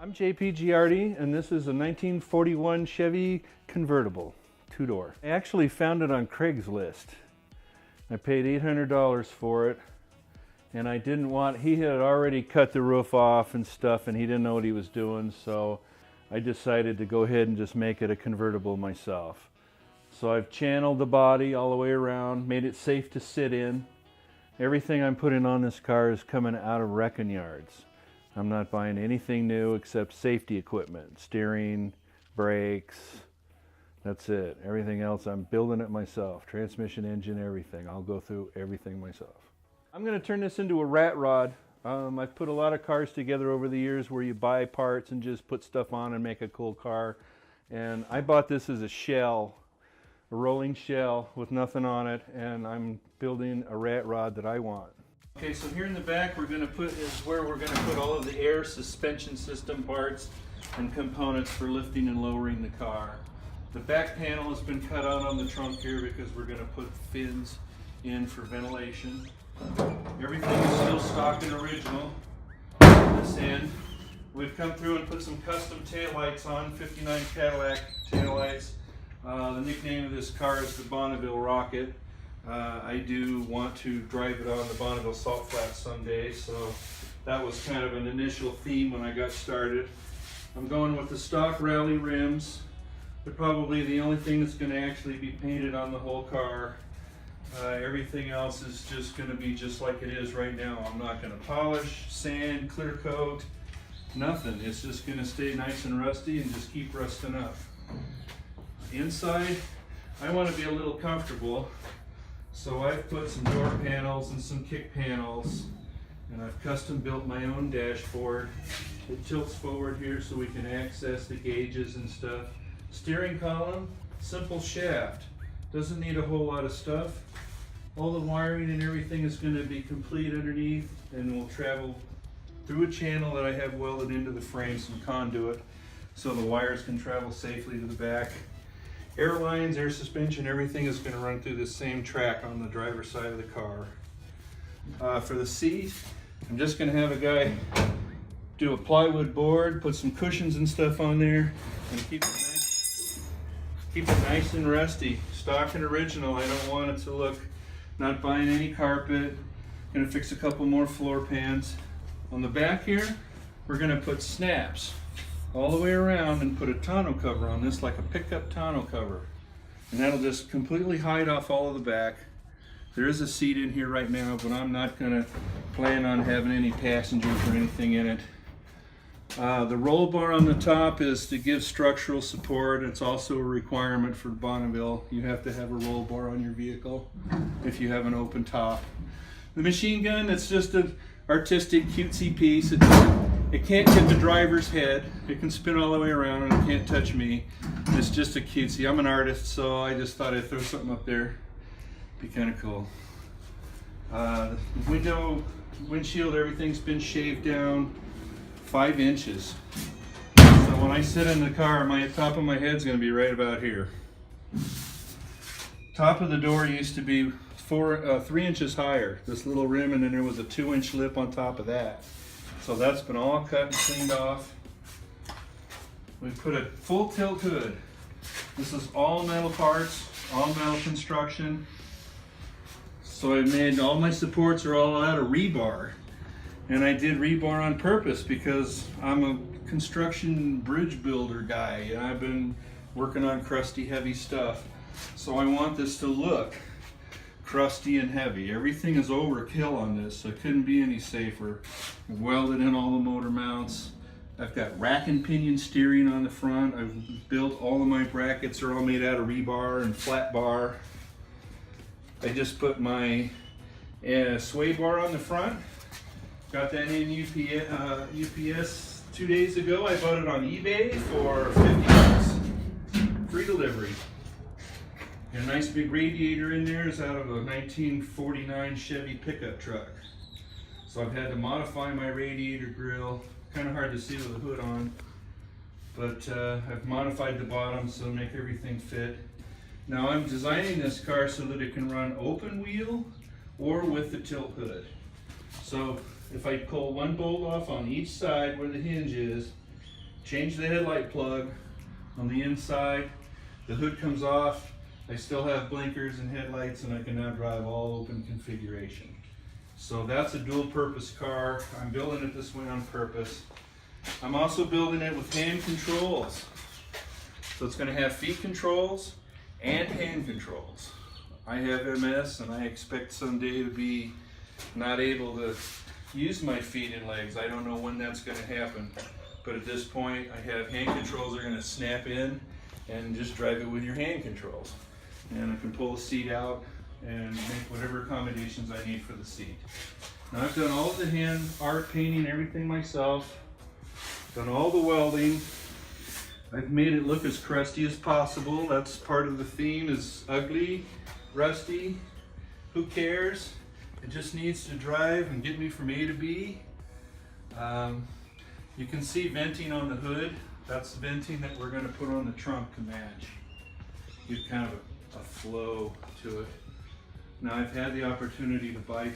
I'm JP Giardi, and this is a 1941 Chevy convertible, two-door. I actually found it on Craigslist. I paid $800 for it, and I didn't want, he had already cut the roof off and stuff, and he didn't know what he was doing, so I decided to go ahead and just make it a convertible myself. So I've channeled the body all the way around, made it safe to sit in. Everything I'm putting on this car is coming out of wrecking yards. I'm not buying anything new except safety equipment, steering, brakes, that's it. Everything else, I'm building it myself. Transmission, engine, everything. I'll go through everything myself. I'm going to turn this into a rat rod. I've put a lot of cars together over the years where you buy parts and just put stuff on and make a cool car. And I bought this as a shell, a rolling shell with nothing on it, and I'm building a rat rod that I want. Okay, so here in the back we're going to put is where we're going to put all of the air suspension system parts and components for lifting and lowering the car. The back panel has been cut out on the trunk here because we're going to put fins in for ventilation. Everything is still stock and original. This end, we've come through and put some custom taillights on, 59 Cadillac taillights. The nickname of this car is the Bonneville Rocket. I do want to drive it on the Bonneville Salt Flats someday, so that was kind of an initial theme when I got started. I'm going with the stock rally rims. They're probably the only thing that's going to actually be painted on the whole car. Everything else is just going to be just like it is right now. I'm not going to polish, sand, clear coat, nothing. It's just going to stay nice and rusty and just keep rusting up. Inside, I want to be a little comfortable. So I've put some door panels and some kick panels, and I've custom built my own dashboard. It tilts forward here so we can access the gauges and stuff. Steering column, simple shaft. Doesn't need a whole lot of stuff. All the wiring and everything is going to be complete underneath, and will travel through a channel that I have welded into the frame, some conduit, so the wires can travel safely to the back. Air lines, air suspension, everything is going to run through the same track on the driver's side of the car. For the seat, I'm just going to have a guy do a plywood board, put some cushions and stuff on there, and keep it nice and rusty. Stock and original. I don't want it to look, not buying any carpet. Going to fix a couple more floor pans. On the back here, we're going to put snaps all the way around and put a tonneau cover on this, like a pickup tonneau cover. And that'll just completely hide off all of the back. There is a seat in here right now, but I'm not gonna plan on having any passengers or anything in it. The roll bar on the top is to give structural support. It's also a requirement for Bonneville. You have to have a roll bar on your vehicle if you have an open top. The machine gun, it's just an artistic, cutesy piece. It can't hit the driver's head. It can spin all the way around and it can't touch me. It's just a cutesy. I'm an artist, so I just thought I'd throw something up there. Be kind of cool. The windshield, everything's been shaved down 5 inches. So when I sit in the car, my top of my head's going to be right about here. Top of the door used to be 3 inches higher, this little rim, and then there was a 2-inch lip on top of that. So that's been all cut and cleaned off. We put a full tilt hood. This is all metal parts, all metal construction. So I made all my supports are all out of rebar. And I did rebar on purpose because I'm a construction bridge builder guy and I've been working on crusty, heavy stuff. So I want this to look crusty and heavy. Everything is overkill on this, so it couldn't be any safer. Welded in all the motor mounts. I've got rack and pinion steering on the front. I've built all of my brackets are all made out of rebar and flat bar. I just put my sway bar on the front. Got that in UPS 2 days ago. I bought it on eBay for $50. Free delivery. A nice big radiator in there is out of a 1949 Chevy pickup truck. So I've had to modify my radiator grill. Kind of hard to see with the hood on. But I've modified the bottom so to make everything fit. Now I'm designing this car so that it can run open wheel or with the tilt hood. So if I pull one bolt off on each side where the hinge is, Change the headlight plug on the inside. The hood comes off. I still have blinkers and headlights, and I can now drive all open configuration. So that's a dual purpose car. I'm building it this way on purpose. I'm also building it with hand controls. So it's going to have feet controls and hand controls. I have MS, and I expect someday to be not able to use my feet and legs. I don't know when that's going to happen. But at this point, I have hand controls that are going to snap in and just drive it with your hand controls. And I can pull the seat out and make whatever accommodations I need for the seat. Now I've done all of the hand art painting, everything myself. Done all the welding. I've made it look as crusty as possible. That's part of the theme, is ugly, rusty. Who cares? It just needs to drive and get me from A to B. You can see venting on the hood. That's the venting that we're going to put on the trunk to match. Give kind of a flow to it. Now I've had the opportunity to buy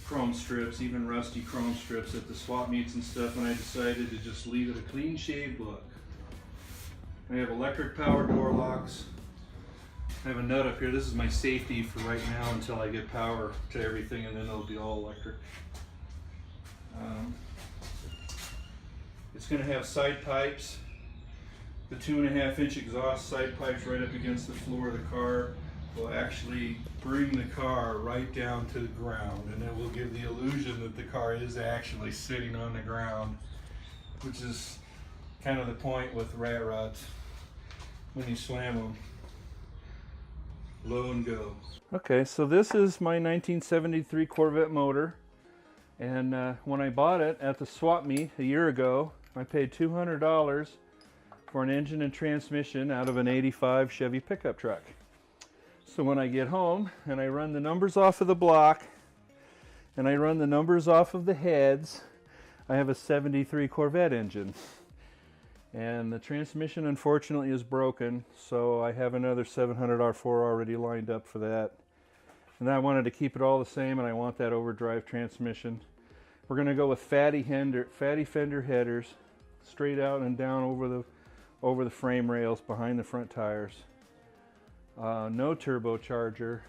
chrome strips, even rusty chrome strips at the swap meets and stuff, and I decided to just leave it a clean shaved look. I have electric power door locks. I have a nut up here. This is my safety for right now until I get power to everything, and then it'll be all electric. It's going to have side pipes. The 2.5-inch exhaust side pipes right up against the floor of the car will actually bring the car right down to the ground, and it will give the illusion that the car is actually sitting on the ground, which is kind of the point with rat rods. When you slam them, low and go. Okay, so this is my 1973 Corvette motor, and when I bought it at the swap meet a year ago, I paid $200 for an engine and transmission out of an '85 Chevy pickup truck. So when I get home and I run the numbers off of the block and I run the numbers off of the heads, I have a '73 Corvette engine. And the transmission unfortunately is broken, so I have another 700 R4 already lined up for that. And I wanted to keep it all the same, and I want that overdrive transmission. We're going to go with fatty fender headers, straight out and down over the frame rails behind the front tires. No turbocharger.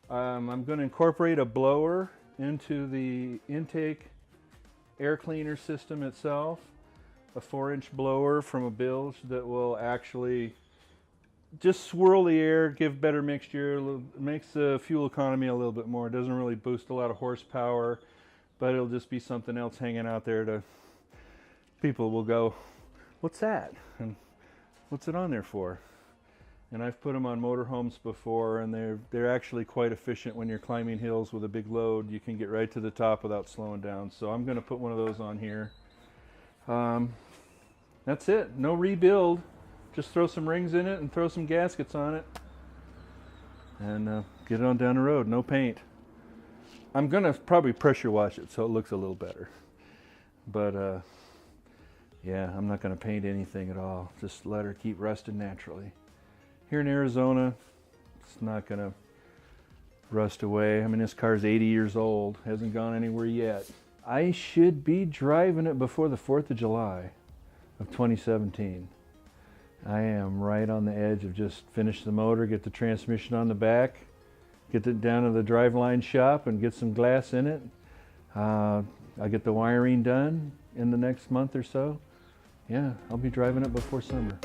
I'm going to incorporate a blower into the intake air cleaner system itself. A 4-inch blower from a bilge that will actually just swirl the air, give better mixture, makes the fuel economy a little bit more. It doesn't really boost a lot of horsepower, but it'll just be something else hanging out there to people will go, what's that? And what's it on there for? And I've put them on motorhomes before, and they're actually quite efficient when you're climbing hills with a big load. You can get right to the top without slowing down. So I'm going to put one of those on here. That's it. No rebuild. Just throw some rings in it and throw some gaskets on it. And get it on down the road. No paint. I'm going to probably pressure wash it so it looks a little better. But yeah, I'm not going to paint anything at all. Just let her keep rusting naturally. Here in Arizona, it's not going to rust away. I mean, this car's 80 years old. Hasn't gone anywhere yet. I should be driving it before the 4th of July of 2017. I am right on the edge of just finish the motor, get the transmission on the back, get it down to the driveline shop and get some glass in it. I'll get the wiring done in the next month or so. Yeah, I'll be driving it before summer.